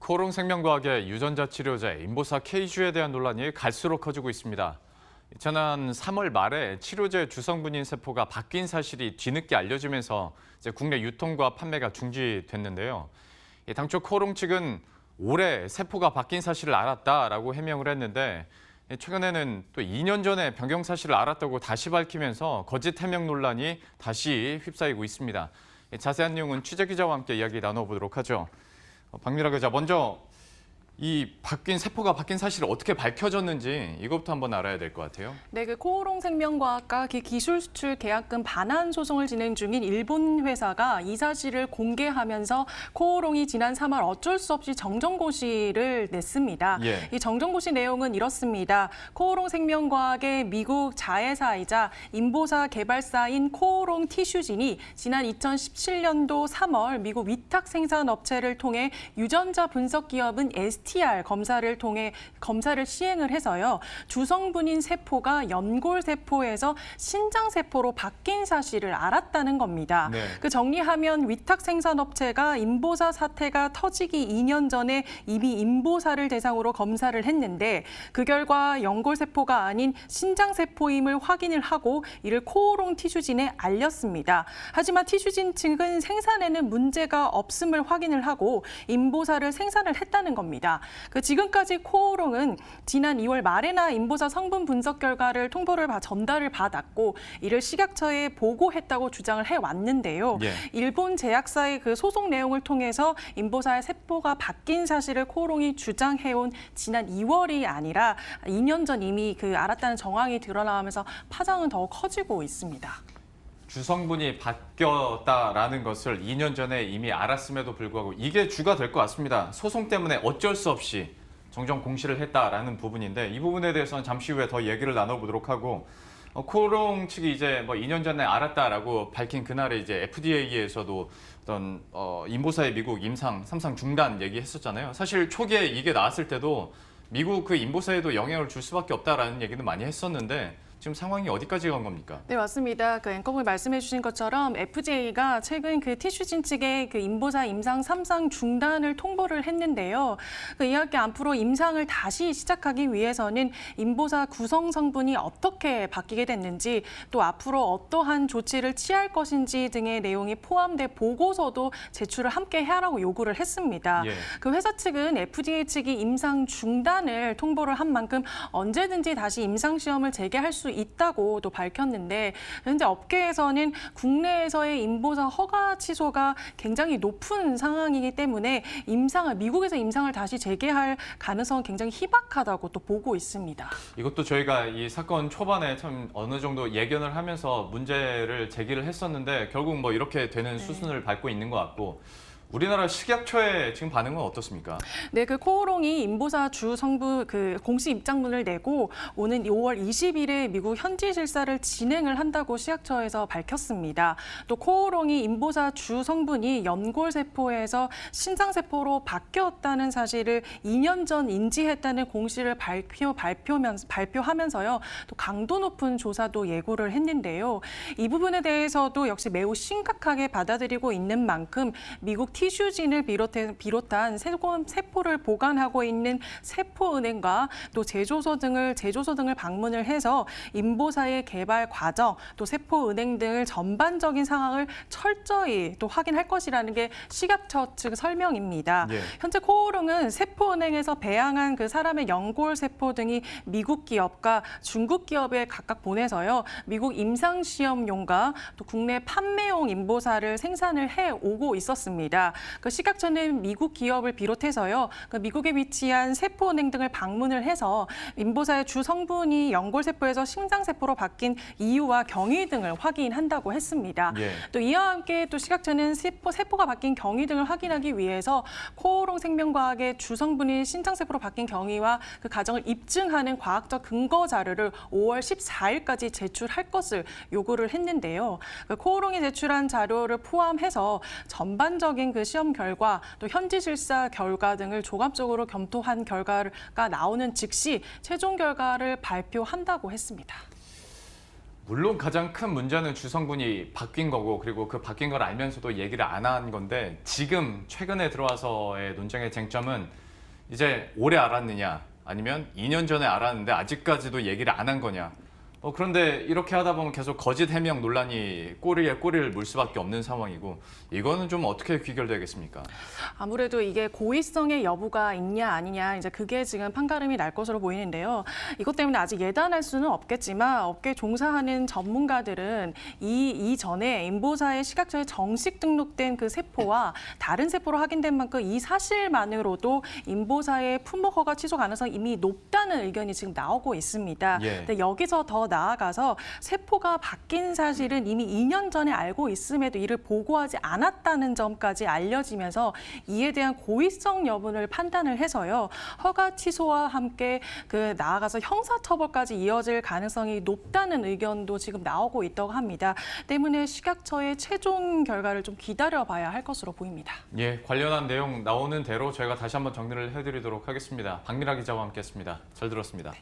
코오롱생명과학의 유전자 치료제 인보사 K주에 대한 논란이 갈수록 커지고 있습니다. 지난 3월 말에 치료제 주성분인 세포가 바뀐 사실이 뒤늦게 알려지면서 이제 국내 유통과 판매가 중지됐는데요. 당초 코오롱 측은 올해 세포가 바뀐 사실을 알았다라고 해명을 했는데 최근에는 또 2년 전에 변경 사실을 알았다고 다시 밝히면서 거짓 해명 논란이 다시 휩싸이고 있습니다. 자세한 내용은 취재 기자와 함께 이야기 나눠보도록 하죠. 박미라 기자, 먼저 이 세포가 바뀐 사실이 어떻게 밝혀졌는지 이것부터 한번 알아야 될 것 같아요. 네, 코오롱생명과학과 기술 수출 계약금 반환 소송을 진행 중인 일본 회사가 이 사실을 공개하면서 코오롱이 지난 3월 어쩔 수 없이 정정고시를 냈습니다. 예. 이 정정고시 내용은 이렇습니다. 코오롱생명과학의 미국 자회사이자 인보사 개발사인 코오롱 티슈진이 지난 2017년도 3월 미국 위탁 생산업체를 통해 유전자 분석 기업은 STR 검사를 통해 검사를 시행을 해서요. 주성분인 세포가 연골세포에서 신장세포로 바뀐 사실을 알았다는 겁니다. 네. 정리하면 위탁 생산업체가 인보사 사태가 터지기 2년 전에 이미 인보사를 대상으로 검사를 했는데 그 결과 연골세포가 아닌 신장세포임을 확인을 하고 이를 코오롱 티슈진에 알렸습니다. 하지만 티슈진 측은 생산에는 문제가 없음을 확인을 하고 인보사를 생산을 했다는 겁니다. 지금까지 코오롱은 지난 2월 말에나 인보사 성분 분석 결과를 전달을 받았고 이를 식약처에 보고했다고 주장을 해왔는데요. 예. 일본 제약사의 소송 내용을 통해서 인보사의 세포가 바뀐 사실을 코오롱이 주장해온 지난 2월이 아니라 2년 전 이미 알았다는 정황이 드러나면서 파장은 더 커지고 있습니다. 주성분이 바뀌었다라는 것을 2년 전에 이미 알았음에도 불구하고 이게 주가 될 것 같습니다. 소송 때문에 어쩔 수 없이 정정 공시를 했다라는 부분인데 이 부분에 대해서는 잠시 후에 더 얘기를 나눠보도록 하고 코오롱 측이 이제 2년 전에 알았다라고 밝힌 그날에 이제 FDA에서도 어떤 인보사의 미국 임상 3상 중단 얘기했었잖아요. 사실 초기에 이게 나왔을 때도 미국 인보사에도 영향을 줄 수밖에 없다라는 얘기도 많이 했었는데 지금 상황이 어디까지 간 겁니까? 네, 맞습니다. 앵커분이 말씀해 주신 것처럼 FDA가 최근 티슈진 측의 인보사 임상 3상 중단을 통보를 했는데요. 이와 함께 앞으로 임상을 다시 시작하기 위해서는 인보사 구성 성분이 어떻게 바뀌게 됐는지 또 앞으로 어떠한 조치를 취할 것인지 등의 내용이 포함된 보고서도 제출을 함께 하라고 요구를 했습니다. 예. 회사 측은 FDA 측이 임상 중단을 통보를 한 만큼 언제든지 다시 임상 시험을 재개할 수 있다고 또 밝혔는데 현재 업계에서는 국내에서의 인보사 허가 취소가 굉장히 높은 상황이기 때문에 미국에서 임상을 다시 재개할 가능성은 굉장히 희박하다고 또 보고 있습니다. 이것도 저희가 이 사건 초반에 참 어느 정도 예견을 하면서 문제를 제기를 했었는데 결국 이렇게 되는 수순을 밟고 있는 것 같고 우리나라 식약처의 지금 반응은 어떻습니까? 네, 코오롱이 인보사 주 성분 공식 입장문을 내고 오는 5월 20일에 미국 현지 실사를 진행을 한다고 식약처에서 밝혔습니다. 또 코오롱이 인보사 주 성분이 연골세포에서 신장세포로 바뀌었다는 사실을 2년 전 인지했다는 공시를 발표하면서요. 또 강도 높은 조사도 예고를 했는데요. 이 부분에 대해서도 역시 매우 심각하게 받아들이고 있는 만큼 미국 티슈진을 비롯한 세포를 보관하고 있는 세포은행과 또 제조소 등을 방문을 해서 인보사의 개발 과정, 또 세포은행 등을 전반적인 상황을 철저히 또 확인할 것이라는 게 식약처 측 설명입니다. 예. 현재 코오롱은 세포은행에서 배양한 사람의 연골 세포 등이 미국 기업과 중국 기업에 각각 보내서요. 미국 임상시험용과 또 국내 판매용 인보사를 생산을 해오고 있었습니다. 식약처는 미국 기업을 비롯해서요. 미국에 위치한 세포은행 등을 방문을 해서 인보사의 주 성분이 연골세포에서 신장세포로 바뀐 이유와 경위 등을 확인한다고 했습니다. 예. 또 이와 함께 또 식약처는 세포가 바뀐 경위 등을 확인하기 위해서 코오롱 생명과학의 주 성분이 신장세포로 바뀐 경위와 그 과정을 입증하는 과학적 근거 자료를 5월 14일까지 제출할 것을 요구를 했는데요. 코오롱이 제출한 자료를 포함해서 전반적인 시험 결과 또 현지 실사 결과 등을 종합적으로 검토한 결과가 나오는 즉시 최종 결과를 발표한다고 했습니다. 물론 가장 큰 문제는 주성분이 바뀐 거고 그리고 그 바뀐 걸 알면서도 얘기를 안 한 건데 지금 최근에 들어와서의 논쟁의 쟁점은 이제 올해 알았느냐 아니면 2년 전에 알았는데 아직까지도 얘기를 안 한 거냐. 그런데 이렇게 하다 보면 계속 거짓 해명 논란이 꼬리에 꼬리를 물 수밖에 없는 상황이고 이거는 좀 어떻게 귀결되겠습니까? 아무래도 이게 고의성의 여부가 있냐 아니냐 이제 그게 지금 판가름이 날 것으로 보이는데요. 이것 때문에 아직 예단할 수는 없겠지만 업계 종사하는 전문가들은 이전에 인보사의 식약처에 정식 등록된 그 세포와 다른 세포로 확인된 만큼 이 사실만으로도 인보사의 품목 허가 취소 가능성이 이미 높다는 의견이 지금 나오고 있습니다. 예. 근데 여기서 더 나아가서 세포가 바뀐 사실은 이미 2년 전에 알고 있음에도 이를 보고하지 않았다는 점까지 알려지면서 이에 대한 고의성 여부를 판단을 해서요. 허가 취소와 함께 나아가서 형사처벌까지 이어질 가능성이 높다는 의견도 지금 나오고 있다고 합니다. 때문에 식약처의 최종 결과를 좀 기다려봐야 할 것으로 보입니다. 예, 관련한 내용 나오는 대로 저희가 다시 한번 정리를 해드리도록 하겠습니다. 박미라 기자와 함께했습니다. 잘 들었습니다.